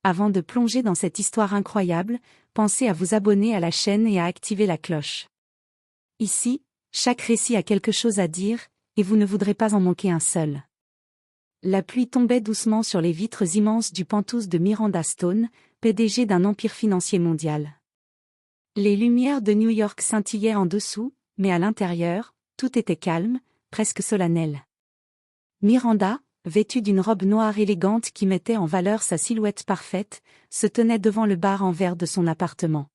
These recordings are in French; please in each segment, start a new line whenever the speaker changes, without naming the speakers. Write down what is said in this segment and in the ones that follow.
Avant de plonger dans cette histoire incroyable, pensez à vous abonner à la chaîne et à activer la cloche. Ici, chaque récit a quelque chose à dire, et vous ne voudrez pas en manquer un seul. La pluie tombait doucement sur les vitres immenses du penthouse de Miranda Stone, PDG d'un empire financier mondial. Les lumières de New York scintillaient en dessous, mais à l'intérieur, tout était calme, presque solennel. Miranda, vêtue d'une robe noire élégante qui mettait en valeur sa silhouette parfaite, se tenait devant le bar en verre de son appartement.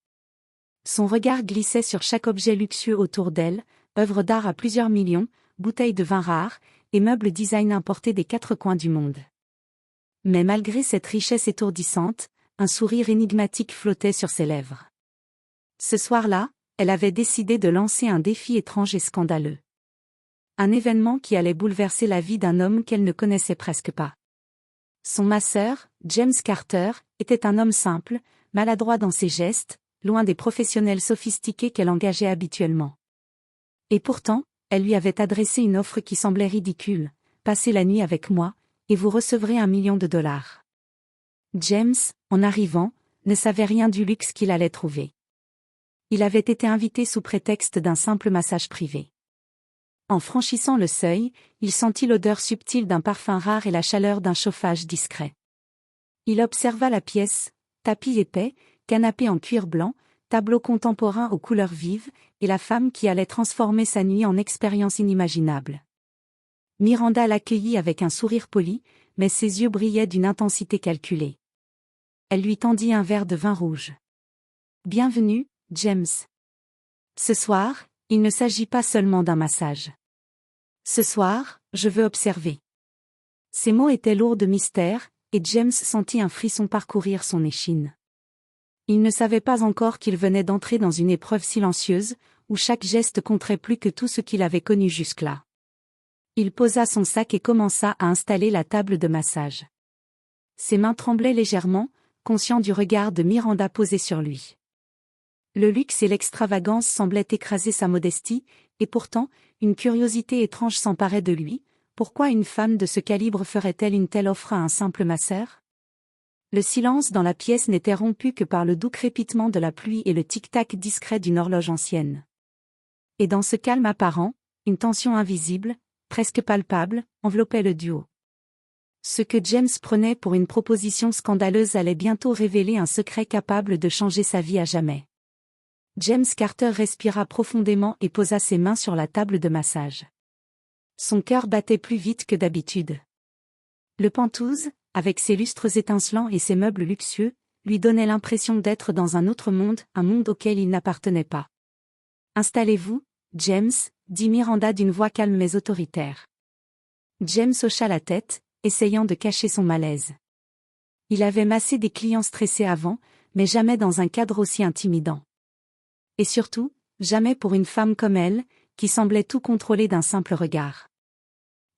Son regard glissait sur chaque objet luxueux autour d'elle, œuvres d'art à plusieurs millions, bouteilles de vin rares, et meubles design importés des quatre coins du monde. Mais malgré cette richesse étourdissante, un sourire énigmatique flottait sur ses lèvres. Ce soir-là, elle avait décidé de lancer un défi étrange et scandaleux. Un événement qui allait bouleverser la vie d'un homme qu'elle ne connaissait presque pas. Son masseur, James Carter, était un homme simple, maladroit dans ses gestes, loin des professionnels sophistiqués qu'elle engageait habituellement. Et pourtant, elle lui avait adressé une offre qui semblait ridicule: passez la nuit avec moi, et vous recevrez $1 million. James, en arrivant, ne savait rien du luxe qu'il allait trouver. Il avait été invité sous prétexte d'un simple massage privé. En franchissant le seuil, il sentit l'odeur subtile d'un parfum rare et la chaleur d'un chauffage discret. Il observa la pièce, tapis épais, canapé en cuir blanc, tableau contemporain aux couleurs vives, et la femme qui allait transformer sa nuit en expérience inimaginable. Miranda l'accueillit avec un sourire poli, mais ses yeux brillaient d'une intensité calculée. Elle lui tendit un verre de vin rouge. « Bienvenue, James. Ce soir, il ne s'agit pas seulement d'un massage. Ce soir, je veux observer. » Ces mots étaient lourds de mystère, et James sentit un frisson parcourir son échine. Il ne savait pas encore qu'il venait d'entrer dans une épreuve silencieuse, où chaque geste compterait plus que tout ce qu'il avait connu jusque-là. Il posa son sac et commença à installer la table de massage. Ses mains tremblaient légèrement, conscient du regard de Miranda posé sur lui. Le luxe et l'extravagance semblaient écraser sa modestie, et pourtant, une curiosité étrange s'emparait de lui. Pourquoi une femme de ce calibre ferait-elle une telle offre à un simple masseur? Le silence dans la pièce n'était rompu que par le doux crépitement de la pluie et le tic-tac discret d'une horloge ancienne. Et dans ce calme apparent, une tension invisible, presque palpable, enveloppait le duo. Ce que James prenait pour une proposition scandaleuse allait bientôt révéler un secret capable de changer sa vie à jamais. James Carter respira profondément et posa ses mains sur la table de massage. Son cœur battait plus vite que d'habitude. Le penthouse, avec ses lustres étincelants et ses meubles luxueux, lui donnait l'impression d'être dans un autre monde, un monde auquel il n'appartenait pas. « Installez-vous, James », dit Miranda d'une voix calme mais autoritaire. James hocha la tête, essayant de cacher son malaise. Il avait massé des clients stressés avant, mais jamais dans un cadre aussi intimidant. Et surtout, jamais pour une femme comme elle, qui semblait tout contrôler d'un simple regard.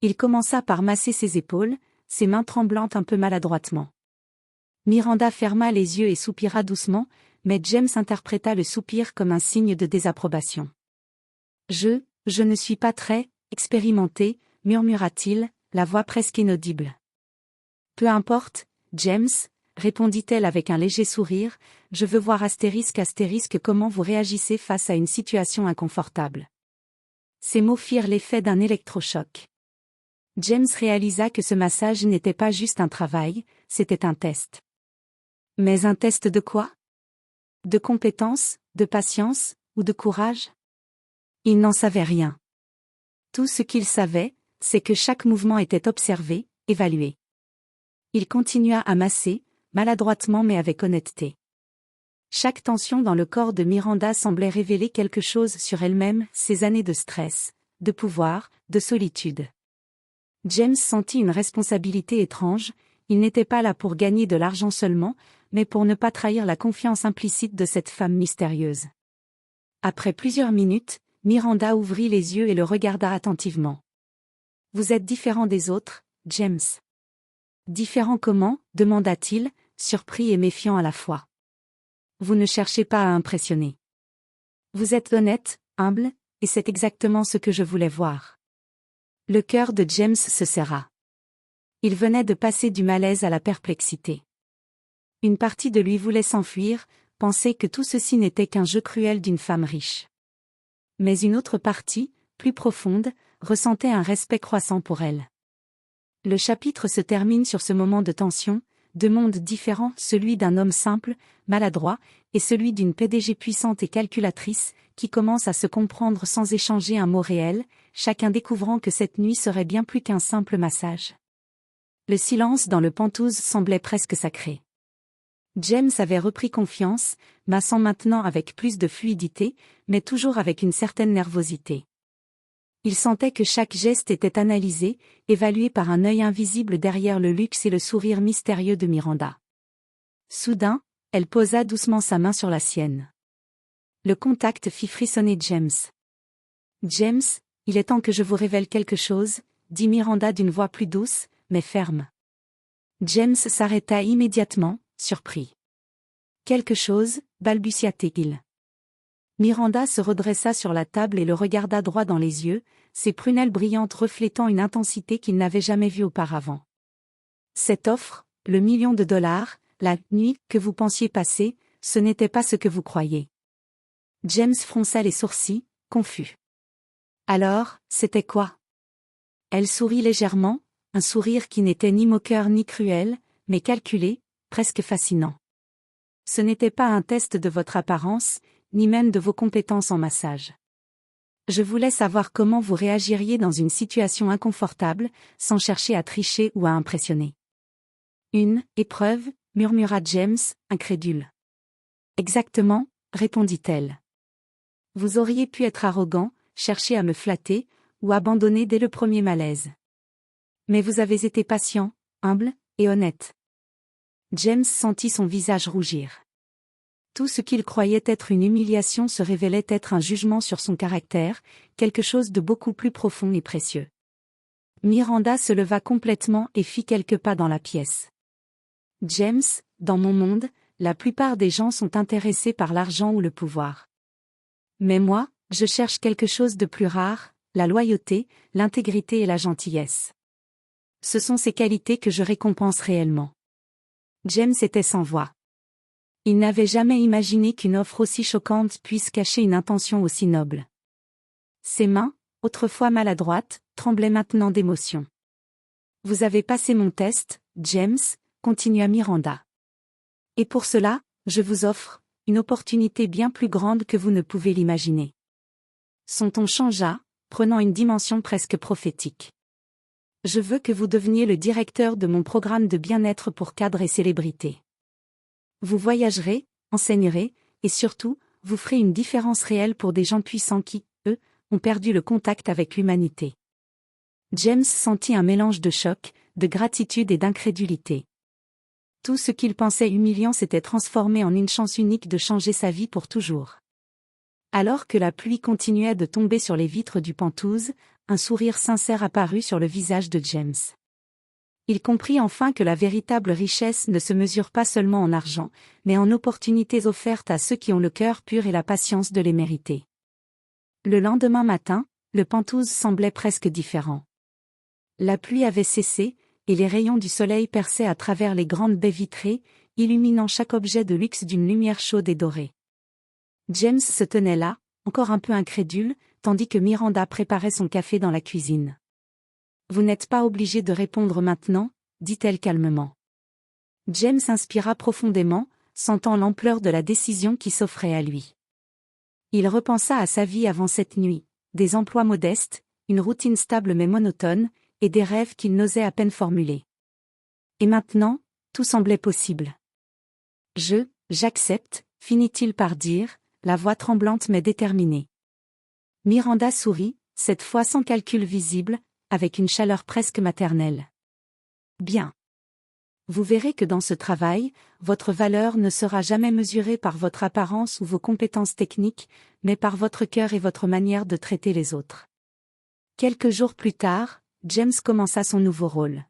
Il commença par masser ses épaules, ses mains tremblantes un peu maladroitement. Miranda ferma les yeux et soupira doucement, mais James interpréta le soupir comme un signe de désapprobation. « Je ne suis pas très expérimenté », murmura-t-il, la voix presque inaudible. « Peu importe, James, » répondit-elle avec un léger sourire, « je veux voir *** comment vous réagissez face à une situation inconfortable. » Ces mots firent l'effet d'un électrochoc. James réalisa que ce massage n'était pas juste un travail, c'était un test. Mais un test de quoi? De compétence, de patience, ou de courage? Il n'en savait rien. Tout ce qu'il savait, c'est que chaque mouvement était observé, évalué. Il continua à masser, maladroitement mais avec honnêteté. Chaque tension dans le corps de Miranda semblait révéler quelque chose sur elle-même, ses années de stress, de pouvoir, de solitude. James sentit une responsabilité étrange, il n'était pas là pour gagner de l'argent seulement, mais pour ne pas trahir la confiance implicite de cette femme mystérieuse. Après plusieurs minutes, Miranda ouvrit les yeux et le regarda attentivement. « Vous êtes différent des autres, James. »« Différent comment ?» demanda-t-il, surpris et méfiant à la fois. « Vous ne cherchez pas à impressionner. Vous êtes honnête, humble, et c'est exactement ce que je voulais voir. » Le cœur de James se serra. Il venait de passer du malaise à la perplexité. Une partie de lui voulait s'enfuir, penser que tout ceci n'était qu'un jeu cruel d'une femme riche. Mais une autre partie, plus profonde, ressentait un respect croissant pour elle. Le chapitre se termine sur ce moment de tension, deux mondes différents, celui d'un homme simple, maladroit, et celui d'une PDG puissante et calculatrice, qui commence à se comprendre sans échanger un mot réel, chacun découvrant que cette nuit serait bien plus qu'un simple massage. Le silence dans le penthouse semblait presque sacré. James avait repris confiance, massant maintenant avec plus de fluidité, mais toujours avec une certaine nervosité. Il sentait que chaque geste était analysé, évalué par un œil invisible derrière le luxe et le sourire mystérieux de Miranda. Soudain, elle posa doucement sa main sur la sienne. Le contact fit frissonner James. « James, il est temps que je vous révèle quelque chose », dit Miranda d'une voix plus douce, mais ferme. James s'arrêta immédiatement, surpris. « Quelque chose » balbutia-t-il. Miranda se redressa sur la table et le regarda droit dans les yeux, ses prunelles brillantes reflétant une intensité qu'il n'avait jamais vue auparavant. « Cette offre, le $1 000 000, la nuit que vous pensiez passer, ce n'était pas ce que vous croyez. » James fronça les sourcils, confus. « Alors, c'était quoi ?» Elle sourit légèrement, un sourire qui n'était ni moqueur ni cruel, mais calculé, presque fascinant. « Ce n'était pas un test de votre apparence, ni même de vos compétences en massage. Je voulais savoir comment vous réagiriez dans une situation inconfortable, sans chercher à tricher ou à impressionner. »« Une épreuve » murmura James, incrédule. « Exactement, » répondit-elle. « Vous auriez pu être arrogant, chercher à me flatter, ou abandonner dès le premier malaise. Mais vous avez été patient, humble, et honnête. » James sentit son visage rougir. Tout ce qu'il croyait être une humiliation se révélait être un jugement sur son caractère, quelque chose de beaucoup plus profond et précieux. Miranda se leva complètement et fit quelques pas dans la pièce. « James, dans mon monde, la plupart des gens sont intéressés par l'argent ou le pouvoir. Mais moi, je cherche quelque chose de plus rare, la loyauté, l'intégrité et la gentillesse. Ce sont ces qualités que je récompense réellement. » James était sans voix. Il n'avait jamais imaginé qu'une offre aussi choquante puisse cacher une intention aussi noble. Ses mains, autrefois maladroites, tremblaient maintenant d'émotion. « Vous avez passé mon test, James », continua Miranda. « Et pour cela, je vous offre une opportunité bien plus grande que vous ne pouvez l'imaginer. » Son ton changea, prenant une dimension presque prophétique. « Je veux que vous deveniez le directeur de mon programme de bien-être pour cadres et célébrités. Vous voyagerez, enseignerez, et surtout, vous ferez une différence réelle pour des gens puissants qui, eux, ont perdu le contact avec l'humanité. » James sentit un mélange de choc, de gratitude et d'incrédulité. Tout ce qu'il pensait humiliant s'était transformé en une chance unique de changer sa vie pour toujours. Alors que la pluie continuait de tomber sur les vitres du penthouse, un sourire sincère apparut sur le visage de James. Il comprit enfin que la véritable richesse ne se mesure pas seulement en argent, mais en opportunités offertes à ceux qui ont le cœur pur et la patience de les mériter. Le lendemain matin, le penthouse semblait presque différent. La pluie avait cessé, et les rayons du soleil perçaient à travers les grandes baies vitrées, illuminant chaque objet de luxe d'une lumière chaude et dorée. James se tenait là, encore un peu incrédule, tandis que Miranda préparait son café dans la cuisine. « Vous n'êtes pas obligé de répondre maintenant », dit-elle calmement. James inspira profondément, sentant l'ampleur de la décision qui s'offrait à lui. Il repensa à sa vie avant cette nuit, des emplois modestes, une routine stable mais monotone, et des rêves qu'il n'osait à peine formuler. Et maintenant, tout semblait possible. « J'accepte », finit-il par dire, la voix tremblante mais déterminée. Miranda sourit, cette fois sans calcul visible, avec une chaleur presque maternelle. « Bien. Vous verrez que dans ce travail, votre valeur ne sera jamais mesurée par votre apparence ou vos compétences techniques, mais par votre cœur et votre manière de traiter les autres. » Quelques jours plus tard, James commença son nouveau rôle.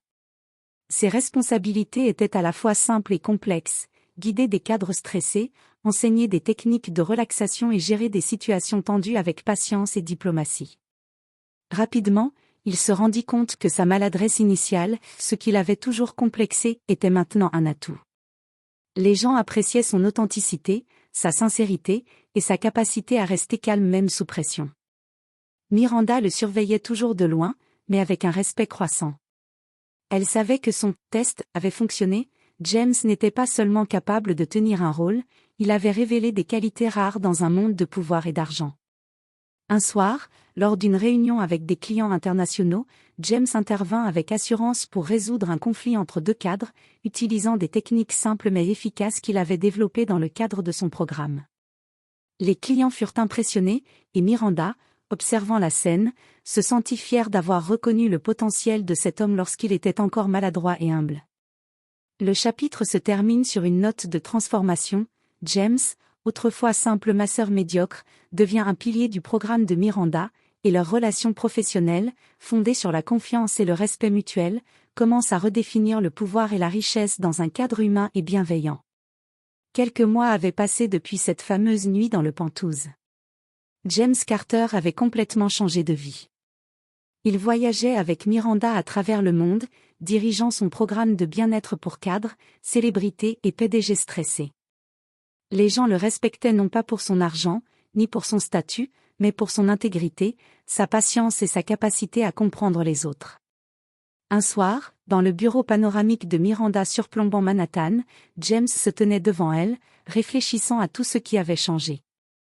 Ses responsabilités étaient à la fois simples et complexes, guider des cadres stressés, enseigner des techniques de relaxation et gérer des situations tendues avec patience et diplomatie. Rapidement, il se rendit compte que sa maladresse initiale, ce qu'il avait toujours complexé, était maintenant un atout. Les gens appréciaient son authenticité, sa sincérité, et sa capacité à rester calme même sous pression. Miranda le surveillait toujours de loin, mais avec un respect croissant. Elle savait que son « test » avait fonctionné. James n'était pas seulement capable de tenir un rôle, il avait révélé des qualités rares dans un monde de pouvoir et d'argent. Un soir, lors d'une réunion avec des clients internationaux, James intervint avec assurance pour résoudre un conflit entre deux cadres, utilisant des techniques simples mais efficaces qu'il avait développées dans le cadre de son programme. Les clients furent impressionnés, et Miranda, observant la scène, se sentit fière d'avoir reconnu le potentiel de cet homme lorsqu'il était encore maladroit et humble. Le chapitre se termine sur une note de transformation. James, autrefois simple masseur médiocre, devient un pilier du programme de Miranda, et leur relation professionnelle, fondée sur la confiance et le respect mutuel, commence à redéfinir le pouvoir et la richesse dans un cadre humain et bienveillant. Quelques mois avaient passé depuis cette fameuse nuit dans le Penthouse. James Carter avait complètement changé de vie. Il voyageait avec Miranda à travers le monde, dirigeant son programme de bien-être pour cadres, célébrités et PDG stressés. Les gens le respectaient non pas pour son argent, ni pour son statut, mais pour son intégrité, sa patience et sa capacité à comprendre les autres. Un soir, dans le bureau panoramique de Miranda surplombant Manhattan, James se tenait devant elle, réfléchissant à tout ce qui avait changé.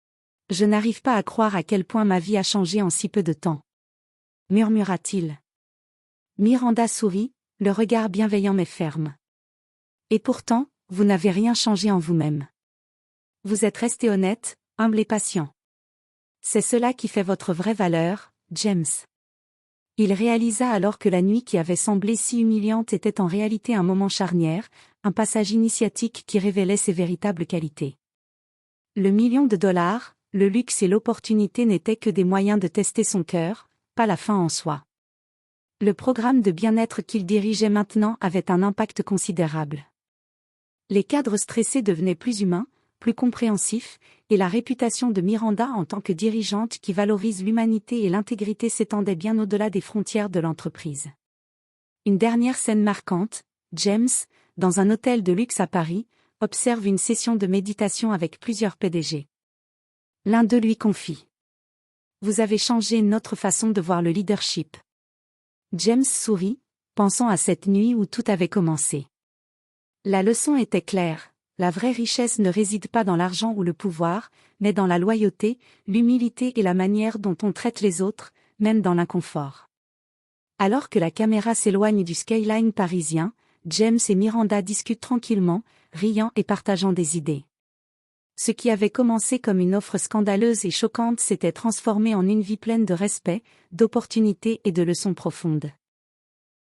« Je n'arrive pas à croire à quel point ma vie a changé en si peu de temps. » murmura-t-il. Miranda sourit, le regard bienveillant mais ferme. « Et pourtant, vous n'avez rien changé en vous-même. Vous êtes resté honnête, humble et patient. C'est cela qui fait votre vraie valeur, James. » Il réalisa alors que la nuit qui avait semblé si humiliante était en réalité un moment charnière, un passage initiatique qui révélait ses véritables qualités. Le million de dollars, le luxe et l'opportunité n'étaient que des moyens de tester son cœur, pas la fin en soi. Le programme de bien-être qu'il dirigeait maintenant avait un impact considérable. Les cadres stressés devenaient plus humains, plus compréhensifs, et la réputation de Miranda en tant que dirigeante qui valorise l'humanité et l'intégrité s'étendait bien au-delà des frontières de l'entreprise. Une dernière scène marquante, James, dans un hôtel de luxe à Paris, observe une session de méditation avec plusieurs PDG. L'un d'eux lui confie. « Vous avez changé notre façon de voir le leadership. » James sourit, pensant à cette nuit où tout avait commencé. La leçon était claire, la vraie richesse ne réside pas dans l'argent ou le pouvoir, mais dans la loyauté, l'humilité et la manière dont on traite les autres, même dans l'inconfort. Alors que la caméra s'éloigne du skyline parisien, James et Miranda discutent tranquillement, riant et partageant des idées. Ce qui avait commencé comme une offre scandaleuse et choquante s'était transformé en une vie pleine de respect, d'opportunités et de leçons profondes.